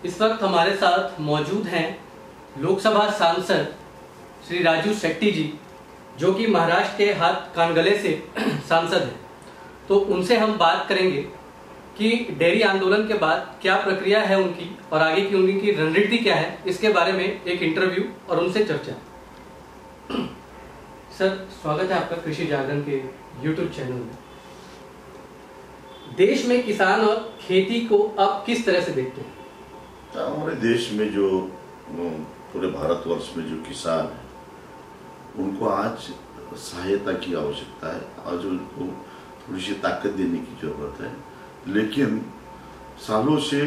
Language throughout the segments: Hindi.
इस वक्त हमारे साथ मौजूद हैं लोकसभा सांसद श्री राजू शेट्टी जी, जो कि महाराष्ट्र के हाथ कानगले से सांसद हैं। तो उनसे हम बात करेंगे कि डेयरी आंदोलन के बाद क्या प्रक्रिया है उनकी और आगे की उनकी रणनीति क्या है, इसके बारे में एक इंटरव्यू और उनसे चर्चा। सर, स्वागत है आपका कृषि जागरण के यूट्यूब चैनल में। देश में किसान और खेती को आप किस तरह से देखते हैं? हमारे देश में जो पूरे भारतवर्ष में जो किसान है उनको आज सहायता की आवश्यकता है, आज उनको थोड़ी सी ताकत देने की जरूरत है। लेकिन सालों से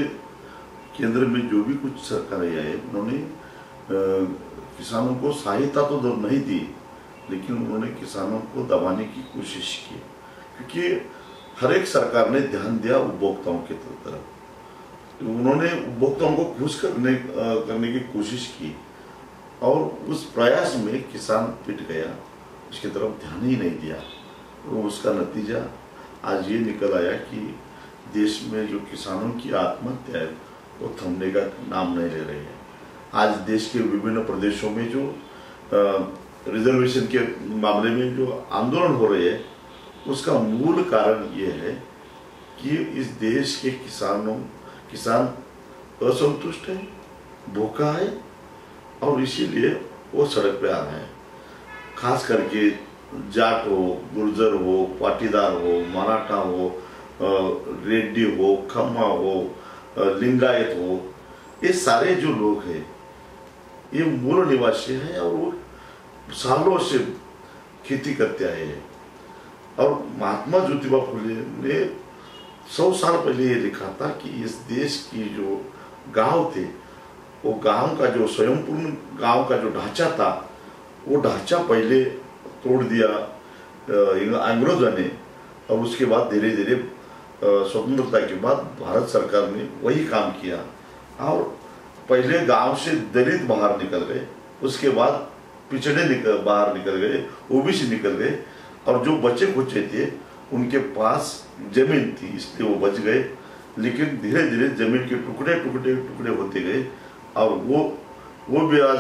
केंद्र में जो भी कुछ सरकारें आई उन्होंने किसानों को सहायता तो नहीं दी, लेकिन उन्होंने किसानों को दबाने की कोशिश की, क्योंकि हर एक सरकार ने ध्यान दिया उपभोक्ताओं की तरफ। उन्होंने उपभोक्ताओं को खुश करने की कोशिश की और उस प्रयास में किसान पिट गया, उसकी तरफ ध्यान ही नहीं दिया। तो उसका नतीजा आज ये निकल आया कि देश में जो किसानों की आत्महत्या है वो थमने का नाम नहीं ले रही है। आज देश के विभिन्न प्रदेशों में जो रिजर्वेशन के मामले में जो आंदोलन हो रहे हैं उसका मूल कारण ये है कि इस देश के किसान असंतुष्ट है, भूखा है और इसीलिए वो सड़क पे आ रहे हैं। खास करके जाट हो, गुर्जर हो, पाटीदार हो, मराठा हो, रेड्डी हो, खम्मा हो, लिंगायत हो, ये सारे जो लोग हैं ये मूल निवासी हैं और वो सालों से खेती करते आए हैं। और महात्मा ज्योतिबा फुले ने 100 साल पहले ये लिखा था कि इस देश की जो गांव थे वो गांव का जो स्वयंपूर्ण गांव का जो ढांचा था वो ढांचा पहले तोड़ दिया अंग्रेजों ने, और उसके बाद धीरे धीरे स्वतंत्रता के बाद भारत सरकार ने वही काम किया। और पहले गांव से दलित बाहर निकल गए, उसके बाद पिछड़े बाहर निकल गए, ओबीसी निकल गए, और जो बचे कुचे थे उनके पास जमीन थी इसलिए वो बच गए। लेकिन धीरे धीरे जमीन के टुकड़े टुकड़े टुकड़े होते गए और वो भी आज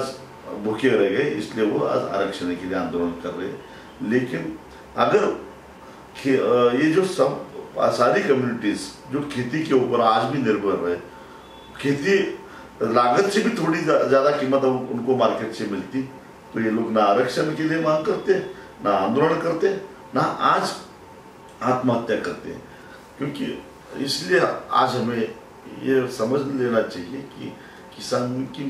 भूखे रह गए, इसलिए वो आज आरक्षण के लिए आंदोलन कर रहे हैं। लेकिन अगर ये जो सब सारी कम्युनिटीज जो खेती के ऊपर आज भी निर्भर है, खेती लागत से भी थोड़ी ज्यादा कीमत उनको मार्केट से मिलती, तो ये लोग ना आरक्षण के लिए मांग करते, ना आंदोलन करते, ना आज आत्महत्या करते हैं। क्योंकि इसलिए आज हमें ये समझ लेना चाहिए कि किसान की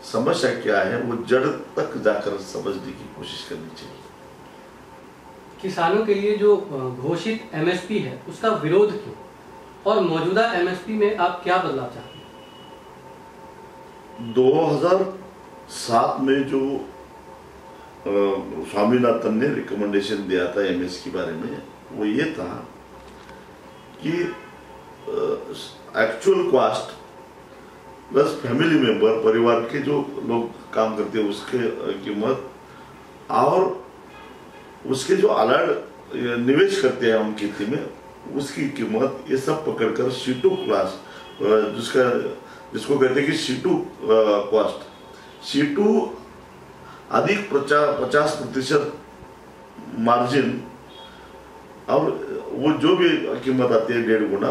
समस्या क्या है, वो जड़ तक जाकर समझने की कोशिश करनी चाहिए। किसानों के लिए जो घोषित एमएसपी है उसका विरोध क्यों, और मौजूदा एमएसपी में आप क्या बदलाव चाहते हैं? 2007 में जो स्वामीनाथन ने रिकमेंडेशन दिया था एमएस के बारे में, वो ये था कि actual cost plus family member, परिवार के जो लोग काम करते हैं उसके कीमत और उसके जो अलग निवेश करते हैं हम खेती में उसकी कीमत, ये सब पकड़कर C2 क्लास जिसको कहते हैं कि C2 कॉस्ट, C2 अधिक 50% मार्जिन, और वो जो भी कीमत आती है 1.5 गुना,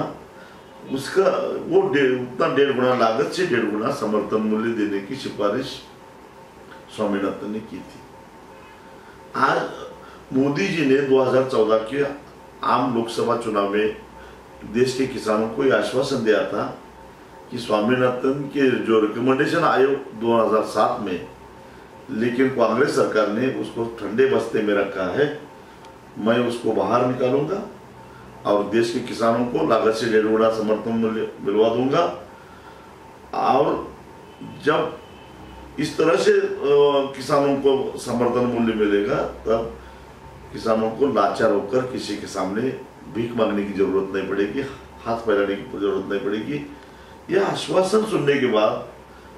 उसका वो उतना 1.5 गुना लागत से 1.5 गुना समर्थन मूल्य देने की सिफारिश स्वामीनाथन ने की थी। आज मोदी जी ने 2014 के आम लोकसभा चुनाव में देश के किसानों को यह आश्वासन दिया था कि स्वामीनाथन के जो रिकमेंडेशन आए 2007 में, लेकिन कांग्रेस सरकार ने उसको ठंडे बस्ते में रखा है, मैं उसको बाहर निकालूंगा और देश के किसानों को लागत से 1.5 गुना समर्थन मूल्य मिलवा दूंगा। और जब इस तरह से किसानों को समर्थन मूल्य मिलेगा तब किसानों को लाचार होकर किसी के सामने भीख मांगने की जरूरत नहीं पड़ेगी, हाथ फैलाने की जरूरत नहीं पड़ेगी। यह आश्वासन सुनने के बाद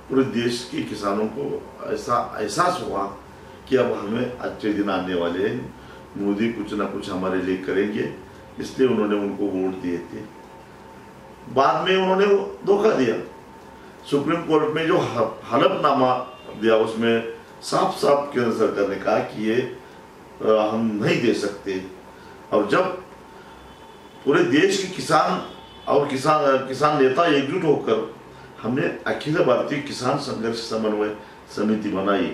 पूरे देश के किसानों को ऐसा एहसास हुआ कि अब हमें अच्छे दिन आने वाले हैं, मोदी कुछ ना कुछ हमारे लिए करेंगे, इसलिए उन्होंने उनको वोट दिए थे। बाद में उन्होंने धोखा दिया, सुप्रीम कोर्ट में जो हलफनामा दिया उसमें साफ साफ केंद्र सरकार ने कहा कि ये हम नहीं दे सकते। और जब पूरे देश के किसान और किसान नेता एकजुट होकर हमने अखिल भारतीय किसान संघर्ष समन्वय समिति बनाई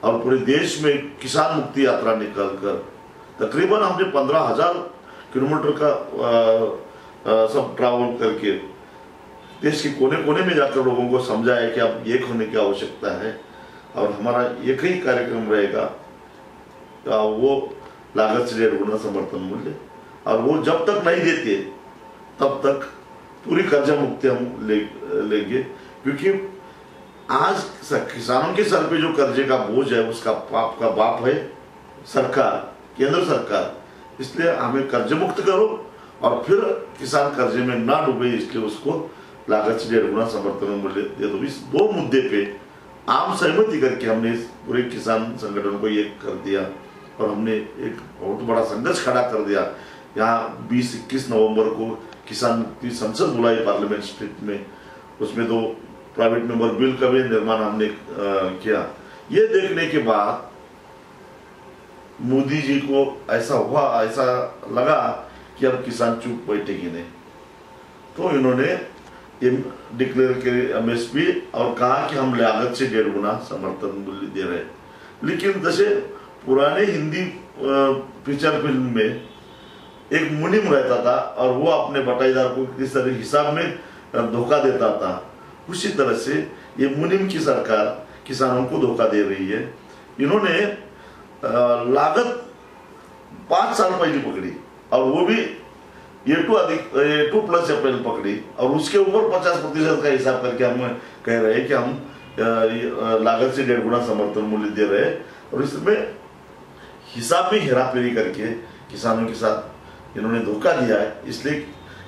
और पूरे देश में किसान मुक्ति यात्रा निकालकर तकरीबन हमने 15,000 किलोमीटर का सब ट्रैवल करके देश के कोने कोने में जाकर लोगों को समझाया कि अब एक होने की आवश्यकता है और हमारा एक ही कार्यक्रम रहेगा, वो लागत से 1.5 गुना समर्थन मूल्य, और वो जब तक नहीं देते तब तक पूरी कर्जा मुक्ति हम लेंगे। क्योंकि आज किसानों के सर पे जो कर्जे का बोझ है उसका बाप है सरकार, केंद्र सरकार। इसलिए हमें कर्ज मुक्त करो और फिर किसान कर्जे में ना डूबे, इसलिए उसको लागत से 1.5 गुना समर्थन मूल्य दे दो। इस 2 मुद्दे पे आम सहमति करके हमने इस पूरे किसान संगठन को एक कर दिया और हमने एक बहुत बड़ा संघर्ष खड़ा कर दिया। यहाँ 20-21 नवंबर को किसान मुक्ति संसद बुलाई पार्लियामेंट स्ट्रीट में, उसमें 2 प्राइवेट मेंबर बिल का भी निर्माण हमने किया। ये देखने के बाद मोदी जी को ऐसा लगा कि अब किसान चुप बैठेगी नहीं, तो इन्होंने ये डिक्लेयर किए एमएसपी और कहा कि हम लागत से 1.5 गुना समर्थन मूल्य दे रहे हैं। लेकिन जैसे पुराने हिंदी फीचर फिल्म में एक मुनिम रहता था और वो अपने बटाईदार को किस तरह हिसाब में धोखा देता था, उसी तरह से ये मुनिम की सरकार किसानों को धोखा दे रही है। इन्होंने लागत 5 साल पहले पकड़ी और वो भी A2 प्लस अप्रैल पकड़ी और उसके ऊपर 50% का हिसाब करके हम कह रहे हैं कि हम लागत से 1.5 गुना समर्थन मूल्य दे रहे हैं। और इसमें हिसाब में हेराफेरी करके किसानों के साथ इन्होंने धोखा दिया है। इसलिए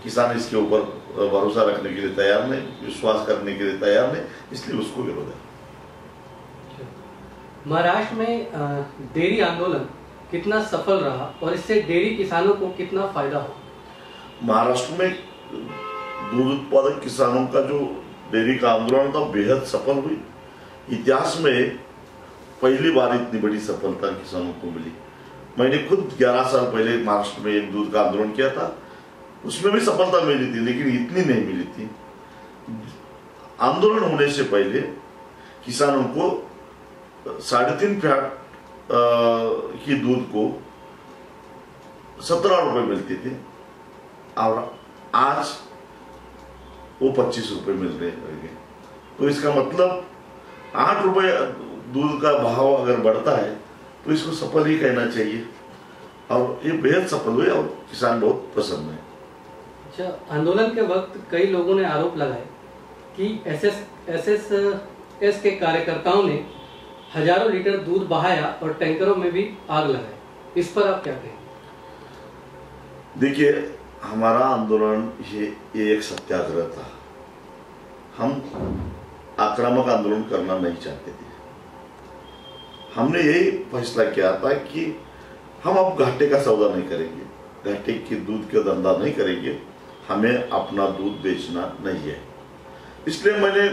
किसान इसके ऊपर भरोसा रखने के लिए तैयार नहीं, विश्वास करने के लिए तैयार नहीं, इसलिए उसको विरोध है। महाराष्ट्र में डेयरी आंदोलन कितना सफल रहा और इससे डेयरी किसानों को कितना फायदा हो? महाराष्ट्र में दूध उत्पादक किसानों का जो डेयरी का आंदोलन था बेहद सफल हुई। इतिहास में पहली बार इतनी बड़ी सफलता किसानों को मिली। मैंने खुद 11 साल पहले महाराष्ट्र में एक दूध का आंदोलन किया था, उसमें भी सफलता मिली थी लेकिन इतनी नहीं मिली थी। आंदोलन होने से पहले किसानों को 3.5 फैट की दूध को 17 रुपए मिलते थे और आज वो 25 रुपए मिल रहे हैं। तो इसका मतलब 8 रुपए दूध का भाव अगर बढ़ता है तो इसको सफल ही कहना चाहिए और ये बेहद सफल हुए और किसान बहुत प्रसन्न है। अच्छा, आंदोलन के वक्त कई लोगों ने आरोप लगाए कि एसएसएस के कार्यकर्ताओं ने हजारों लीटर दूध बहाया और टैंकरों में भी आग लगाई। इस पर आप क्या कहें? देखिए, हमारा आंदोलन ये एक सत्याग्रह था। हम आक्रामक आंदोलन करना नहीं चाहते थे। हमने यही फैसला किया था कि हम अब घाटे का सौदा नहीं करेंगे, घाटे के दूध का धंधा नहीं करेंगे, हमें अपना दूध बेचना नहीं है। इसलिए मैंने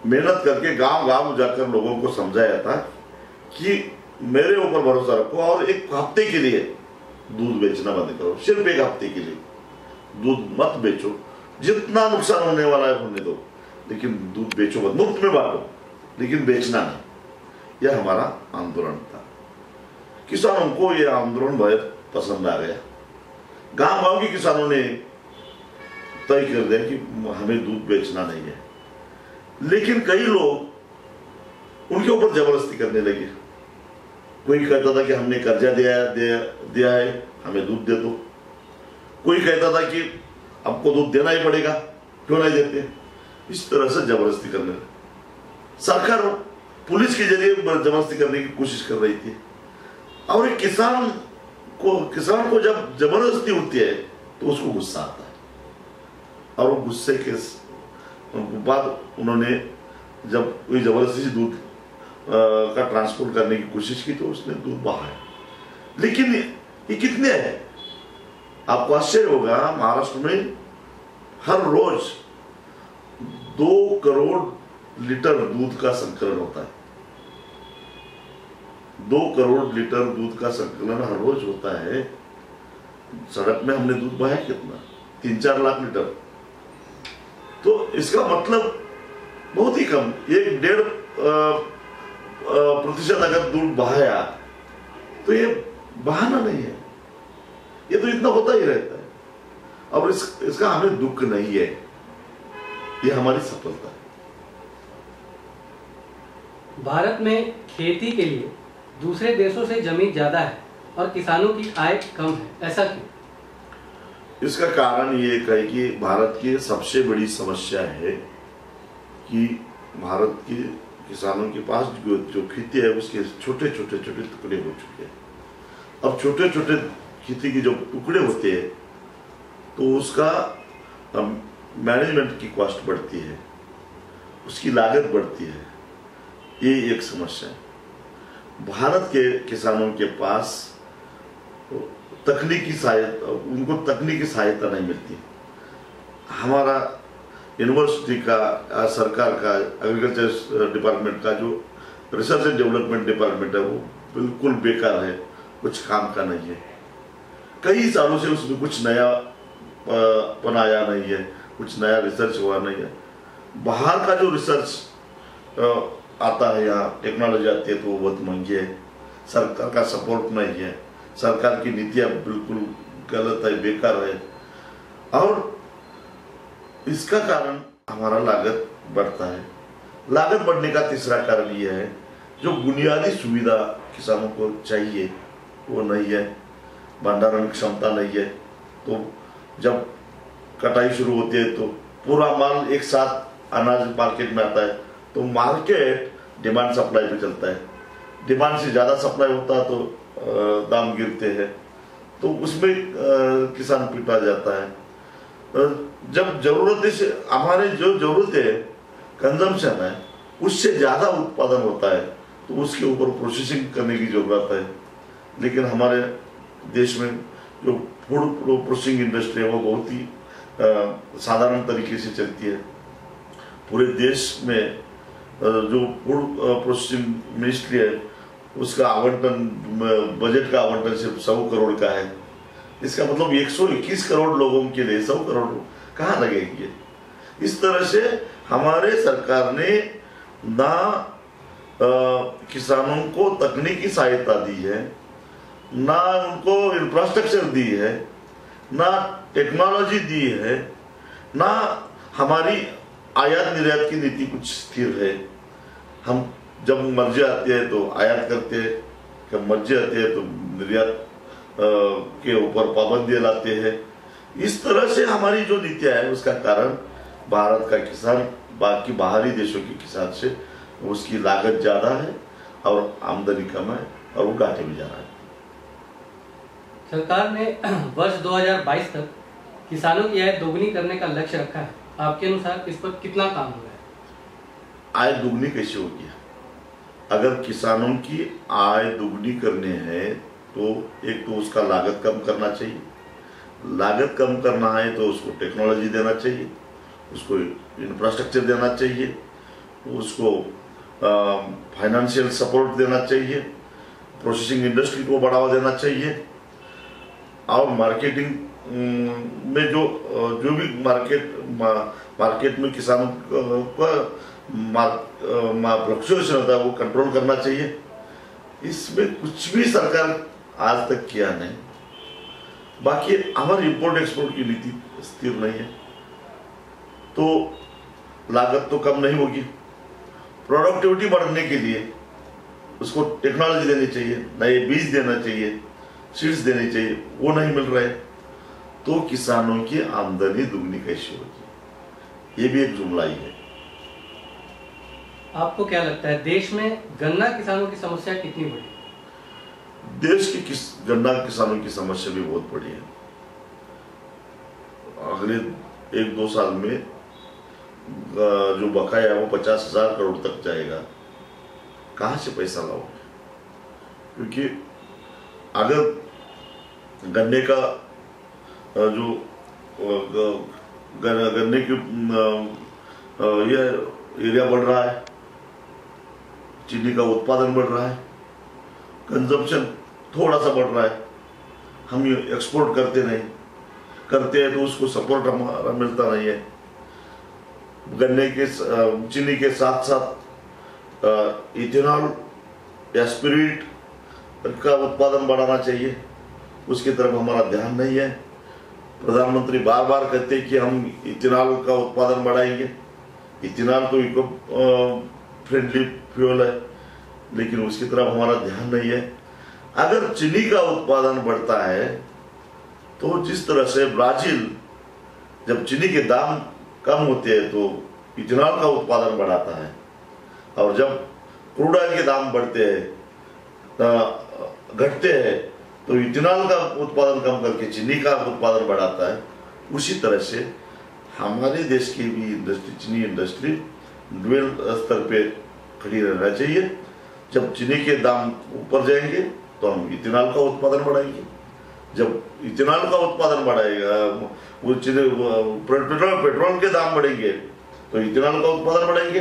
मेहनत करके गांव गांव जाकर लोगों को समझाया था कि मेरे ऊपर भरोसा रखो और एक हफ्ते के लिए दूध बेचना बंद करो। सिर्फ एक हफ्ते के लिए दूध मत बेचो, जितना नुकसान होने वाला है होने दो, लेकिन दूध बेचो मत, मुफ्त में बांटो लेकिन बेचना नहीं। यह हमारा आंदोलन था। किसानों को यह आंदोलन बहुत पसंद आ गया। गांव गांव के किसानों ने तय कर दिया कि हमें दूध बेचना नहीं है। लेकिन कई लोग उनके ऊपर जबरदस्ती करने लगे। कोई कहता था कि हमने कर्जा दिया है, हमें दूध दे दो। कोई कहता था कि आपको दूध देना ही पड़ेगा, क्यों नहीं देते। इस तरह से जबरदस्ती करने लगे। सरकार पुलिस के जरिए जबरदस्ती करने की कोशिश कर रही थी और एक किसान को जब जबरदस्ती होती है तो उसको गुस्सा आता है और वो गुस्से के बाद उन्होंने जब कोई जबरदस्ती से दूध का ट्रांसपोर्ट करने की कोशिश की तो उसने दूध बहाया। लेकिन ये कितने हैं? आपको आश्चर्य होगा, महाराष्ट्र में हर रोज 2 करोड़ लीटर दूध का संकलन होता है। 2 करोड़ लीटर दूध का संकलन हर रोज होता है। सड़क में हमने दूध बहाया कितना, 3-4 लाख लीटर। तो इसका मतलब बहुत ही कम, 1-1.5% अगर दूध बहाया तो ये बहाना नहीं है, ये तो इतना होता ही रहता है। और इसका हमें दुख नहीं है, ये हमारी सफलता है। भारत में खेती के लिए दूसरे देशों से जमीन ज्यादा है और किसानों की आय कम है, ऐसा क्यों? इसका कारण ये है कि भारत की सबसे बड़ी समस्या है कि भारत के किसानों के पास जो खेती है उसके छोटे छोटे टुकड़े हो चुके हैं। अब छोटे छोटे खेती के जो टुकड़े होते हैं तो उसका मैनेजमेंट की कॉस्ट बढ़ती है, उसकी लागत बढ़ती है, ये एक समस्या है। भारत के किसानों के पास तकनीकी सहायता, उनको तकनीकी सहायता नहीं मिलती। हमारा यूनिवर्सिटी का, सरकार का, एग्रीकल्चर डिपार्टमेंट का जो रिसर्च एंड डेवलपमेंट डिपार्टमेंट है वो बिल्कुल बेकार है, कुछ काम का नहीं है। कई सालों से उसमें कुछ नया बनाया नहीं है, कुछ नया रिसर्च हुआ नहीं है। बाहर का जो रिसर्च आता है, यहाँ टेक्नोलॉजी आती है तो वो बहुत महंगी है। सरकार का सपोर्ट नहीं है, सरकार की नीतियाँ बिल्कुल गलत है, बेकार है। और इसका कारण हमारा लागत बढ़ता है। लागत बढ़ने का तीसरा कारण यह है जो बुनियादी सुविधा किसानों को चाहिए वो नहीं है, भंडारण क्षमता नहीं है। तो जब कटाई शुरू होती है तो पूरा माल एक साथ अनाज मार्केट में आता है, तो मार्केट डिमांड सप्लाई पे चलता है। डिमांड से ज़्यादा सप्लाई होता है तो दाम गिरते हैं, तो उसमें किसान पिटा जाता है। जब जरूरत से हमारे जो जरूरत है, कंजम्पशन है, उससे ज़्यादा उत्पादन होता है तो उसके ऊपर प्रोसेसिंग करने की जरूरत है। लेकिन हमारे देश में जो फूड प्रोसेसिंग इंडस्ट्री है वो बहुत ही साधारण तरीके से चलती है। पूरे देश में जो फूड प्रोसेसिंग मिनिस्ट्री है उसका आवंटन, बजट का आवंटन सिर्फ 100 करोड़ का है। इसका मतलब 121 करोड़ लोगों के लिए 100 करोड़ कहाँ लगेंगे? इस तरह से हमारे सरकार ने ना किसानों को तकनीकी सहायता दी है, ना उनको इंफ्रास्ट्रक्चर दी है, ना टेक्नोलॉजी दी है, ना हमारी आयात निर्यात की नीति कुछ स्थिर है। हम जब मर्जी आती है तो आयात करते हैं, जब मर्जी आती है तो निर्यात के ऊपर पाबंदियां लाते हैं। इस तरह से हमारी जो नीतियां है उसका कारण भारत का किसान बाकी बाहरी देशों के किसान से उसकी लागत ज्यादा है और आमदनी कम है और वो घाटे में जा रहा है। सरकार ने वर्ष 2022 तक किसानों की आय दोगुनी करने का लक्ष्य रखा है। आपके अनुसार इस पर कितना काम हुआ है? आय दुगनी कैसे होगी? अगर किसानों की आय दुगनी करने हैं तो एक तो उसका लागत कम करना चाहिए। लागत कम करना है तो उसको टेक्नोलॉजी देना चाहिए, उसको इंफ्रास्ट्रक्चर देना चाहिए, उसको फाइनेंशियल सपोर्ट देना चाहिए, प्रोसेसिंग इंडस्ट्री को बढ़ावा देना चाहिए और मार्केटिंग में जो भी मार्केट में किसानों का फ्लक्चुएशन होता है वो कंट्रोल करना चाहिए। इसमें कुछ भी सरकार आज तक किया नहीं। बाकी हमारी इंपोर्ट एक्सपोर्ट की नीति स्थिर नहीं है तो लागत तो कम नहीं होगी। प्रोडक्टिविटी बढ़ने के लिए उसको टेक्नोलॉजी देनी चाहिए, नए बीज देना चाहिए, सीड्स देनी चाहिए, वो नहीं मिल रहे तो किसानों की आमदनी दुगनी कैसे होगी? ये भी एक जुमला ही है। आपको क्या लगता है देश में गन्ना किसानों की समस्या कितनी बड़ी है? देश की गन्ना किसानों की समस्या भी बहुत बड़ी है। अगले 1-2 साल में जो बकाया है वो 50,000 करोड़ तक जाएगा। कहां से पैसा लाओगे? क्योंकि अगर गन्ने का जो गन्ने की ये एरिया बढ़ रहा है, चीनी का उत्पादन बढ़ रहा है, कंजम्पशन थोड़ा सा बढ़ रहा है, हम ये एक्सपोर्ट करते हैं तो उसको सपोर्ट हमारा मिलता नहीं है। गन्ने के चीनी के साथ साथ इथेनॉल या स्पिरिट का उत्पादन बढ़ाना चाहिए, उसकी तरफ हमारा ध्यान नहीं है। प्रधानमंत्री बार बार कहते हैं कि हम इथेनॉल का उत्पादन बढ़ाएंगे। इथेनॉल तो इको फ्रेंडली फ्यूल है, लेकिन उसकी तरफ हमारा ध्यान नहीं है। अगर चीनी का उत्पादन बढ़ता है तो जिस तरह से ब्राजील जब चीनी के दाम कम होते हैं तो इथेनॉल का उत्पादन बढ़ाता है, और जब क्रूड ऑयल के दाम बढ़ते हैं घटते हैं तो इथेनॉल का उत्पादन कम करके चीनी का उत्पादन बढ़ाता है। उसी तरह से हमारे देश की भी इंडस्ट्री, चीनी इंडस्ट्री ड्यूअल स्तर पे खड़ी रहना चाहिए। जब चीनी के दाम ऊपर जाएंगे तो हम इथेनॉल का उत्पादन बढ़ाएंगे। जब इथेनॉल का उत्पादन बढ़ाएगा, वो पेट्रोल के दाम बढ़ेंगे तो इथेनॉल का उत्पादन बढ़ाएंगे।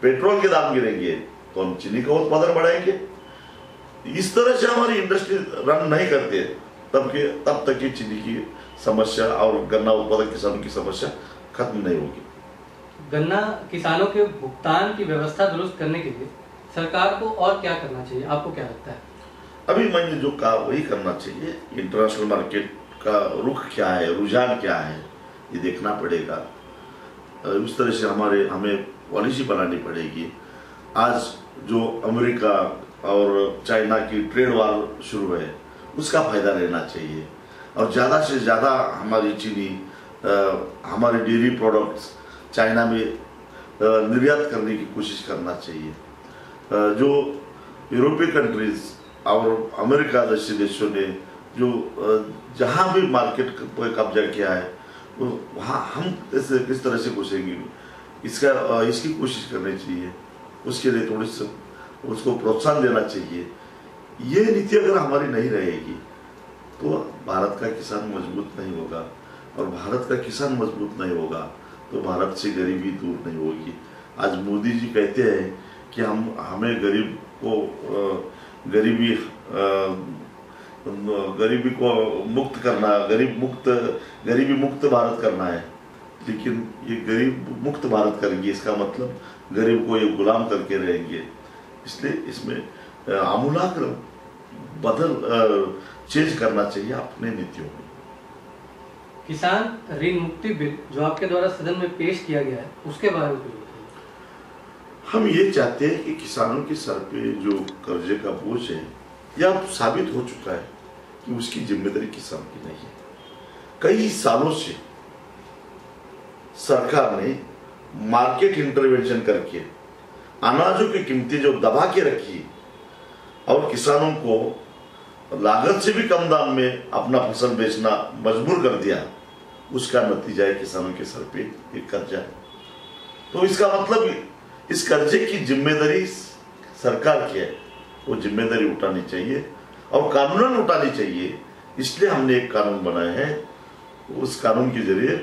पेट्रोल के दाम गिरेंगे तो हम चीनी का उत्पादन बढ़ाएंगे। इस तरह से हमारी इंडस्ट्री रन नहीं करती है तब तक की चीनी की समस्या और गन्ना उत्पादक किसानों की समस्या खत्म नहीं होगी। गन्ना किसानों के भुगतान की व्यवस्था दुरुस्त करने के लिए सरकार को और क्या करना चाहिए, आपको क्या लगता है? अभी मैंने जो कहा वही करना चाहिए। इंटरनेशनल मार्केट का रुख क्या है, रुझान क्या है, ये देखना पड़ेगा। उस तरह से हमें पॉलिसी बनानी पड़ेगी। आज जो अमेरिका और चाइना की ट्रेड वार शुरू है उसका फायदा लेना चाहिए, और ज़्यादा से ज़्यादा हमारी चीनी, हमारे डेयरी प्रोडक्ट्स चाइना में निर्यात करने की कोशिश करना चाहिए। जो यूरोपीय कंट्रीज और अमेरिका जैसे देशों ने जो जहाँ भी मार्केट पर कब्जा किया है वहाँ हम किस तरह से घुसेंगे इसकी कोशिश करनी चाहिए। उसके लिए थोड़ी सी उसको प्रोत्साहन देना चाहिए। ये नीति अगर हमारी नहीं रहेगी तो भारत का किसान मजबूत नहीं होगा, और भारत का किसान मजबूत नहीं होगा तो भारत से गरीबी दूर नहीं होगी। आज मोदी जी कहते हैं कि हमें गरीब को गरीबी को मुक्त करना, गरीबी मुक्त भारत करना है। लेकिन ये गरीब मुक्त भारत करेंगे इसका मतलब गरीब को ये गुलाम करके रहेंगे। इसलिए इसमें आमूलाग्र चेंज करना चाहिए अपने नीतियों में। किसान ऋण मुक्ति बिल जो आपके द्वारा सदन में पेश किया गया है उसके बारे में कुछ बताइए। हम ये चाहते हैं कि किसानों के सर पे जो कर्जे का बोझ है, यह साबित हो चुका है कि उसकी जिम्मेदारी किसान की नहीं है। कई सालों से सरकार ने मार्केट इंटरवेंशन करके अनाजों की कीमतें जो दबा के रखी और किसानों को लागत से भी कम दाम में अपना फसल बेचना मजबूर कर दिया, उसका नतीजा है किसानों के सर पे एक कर्जा है। तो इसका मतलब इस कर्जे की जिम्मेदारी सरकार की है, वो जिम्मेदारी उठानी चाहिए और कानूनन उठानी चाहिए। इसलिए हमने एक कानून बनाया है। उस कानून के जरिए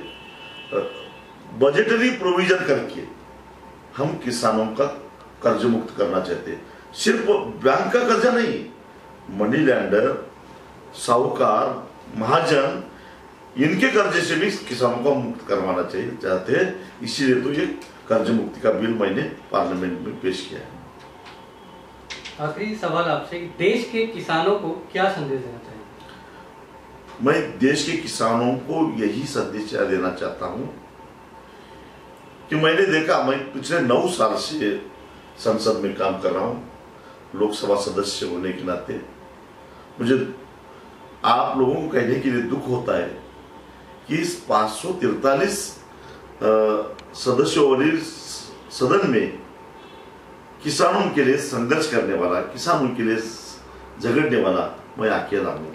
बजटरी प्रोविजन करके हम किसानों का कर्ज मुक्त करना चाहते हैं। सिर्फ बैंक का कर्जा नहीं, मनी लैंडर, साहूकार, महाजन, इनके कर्जे से भी किसानों को मुक्त करवाना चाहिए चाहते हैं। इसीलिए तो ये कर्ज मुक्ति का बिल मैंने पार्लियामेंट में पेश किया है। आखिरी सवाल आपसे, देश के किसानों को क्या संदेश देना चाहिए? मैं देश के किसानों को यही संदेश देना चाहता हूं कि मैंने देखा, मैं पिछले 9 साल से संसद में काम कर रहा हूं, लोकसभा सदस्य होने के नाते मुझे आप लोगों को कहने के लिए दुख होता है कि इस 543 सदस्यों वाली सदन में किसानों के लिए संघर्ष करने वाला, किसानों के लिए झगड़ने वाला मैं अकेला हूं।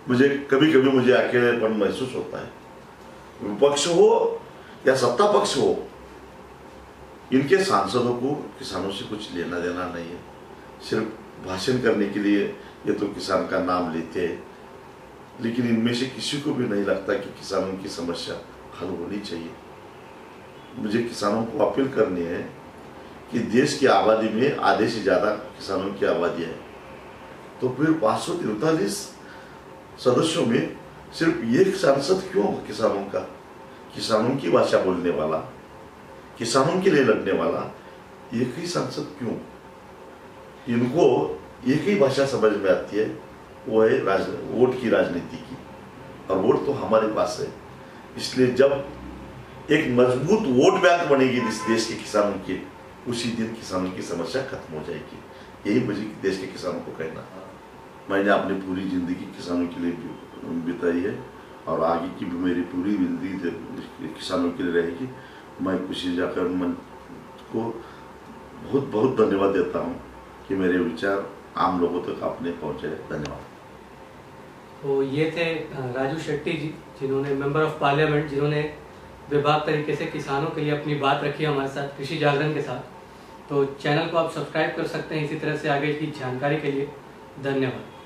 मुझे कभी कभी मुझे अकेलेपन महसूस होता है। विपक्ष हो या सत्ता पक्ष हो, इनके सांसदों को किसानों से कुछ लेना देना नहीं है। सिर्फ भाषण करने के लिए ये तो किसान का नाम लेते हैं, लेकिन इनमें से किसी को भी नहीं लगता कि किसानों की समस्या हल होनी चाहिए। मुझे किसानों को अपील करनी है कि देश की आबादी में आधे से ज़्यादा किसानों की आबादी है, तो फिर 543 सदस्यों में सिर्फ एक सांसद क्यों किसानों का? किसानों की भाषा बोलने वाला, किसानों के लिए लड़ने वाला एक ही सांसद क्यों? इनको एक ही भाषा समझ में आती है, वो है वोट की राजनीति की, और वोट तो हमारे पास है। इसलिए जब एक मजबूत वोट बैंक बनेगी इस देश के किसानों की, उसी दिन किसानों की समस्या खत्म हो जाएगी। यही मुझे देश के किसानों को कहना है। मैंने अपनी पूरी जिंदगी किसानों के लिए बिताई है, और आगे की भी मेरी पूरी जिंदगी किसानों के लिए रहेगी। मैं खुशी जाकर मन को बहुत बहुत धन्यवाद देता हूँ कि मेरे विचार आम लोगों तक आपने पहुँचे। धन्यवाद। तो ये थे राजू शेट्टी जी, जिन्होंने मेंबर ऑफ पार्लियामेंट, जिन्होंने बेबाक तरीके से किसानों के लिए अपनी बात रखी हमारे साथ कृषि जागरण के साथ। तो चैनल को आप सब्सक्राइब कर सकते हैं इसी तरह से आगे की जानकारी के लिए। धन्यवाद।